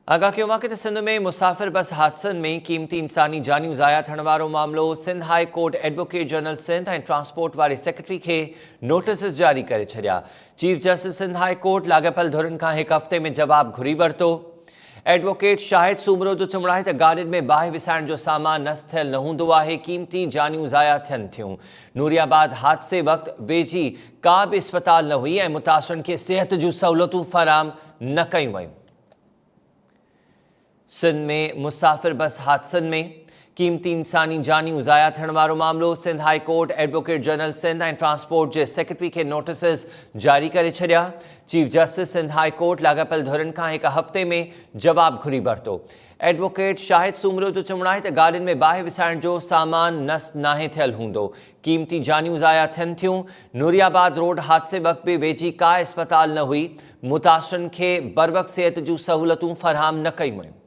आगाह कयो आहे त सिंध में मुसाफ़िर बस हादसनि में क़ीमती इंसानी जानियूं ज़ाया थियण वारो मामिलो Sindh high court advocate general Sindh ऐं ट्रांसपोर्ट वारे सेक्रेटरी खे नोटिस जारी करे छॾिया। Chief justice Sindh high court लाॻापियल धुरियुनि खां हिकु हफ़्ते में जवाब घुरी वरितो। एडवोकेट शाहिद सूमरो जो चवणु आहे त गाॾियुनि में बाहि विसाइण जो सामान नस्स थियल न हूंदो आहे, क़ीमती जानियूं ज़ाया थियनि थियूं। नूरियाबाद हादसे वक़्तु वेझी का बि अस्पताल न हुई ऐं मुतासिरनि खे सिहत जूं सहूलियतूं फ़राहम न कयूं वयूं। सिंध में मुसाफ़िर बस हादसनि में क़ीमती इंसानी जानियूं ज़ाया थियण वारो मामिलो Sindh high court advocate general Sindh ऐं ट्रांसपोर्ट जे सेक्रेटरी खे नोटिस जारी करे छॾिया। Chief justice Sindh high court लाॻापियल धुरियुनि खां हिकु हफ़्ते में जवाब घुरी वरितो। एडवोकेट शाहिद सूमरो जो चवणु आहे त गाॾियुनि में बाहि विसाइण जो सामान नस्ब नाहे थियल हूंदो, क़ीमती जानियूं ज़ाया थियनि थियूं। नूरियाबाद रोड हादसे वक़्तु बि वेझी का अस्पताल न हुई, मुतासिरनि खे बर वक़्ति सिहत जूं सहूलियतूं फ़राहम न कयूं वयूं।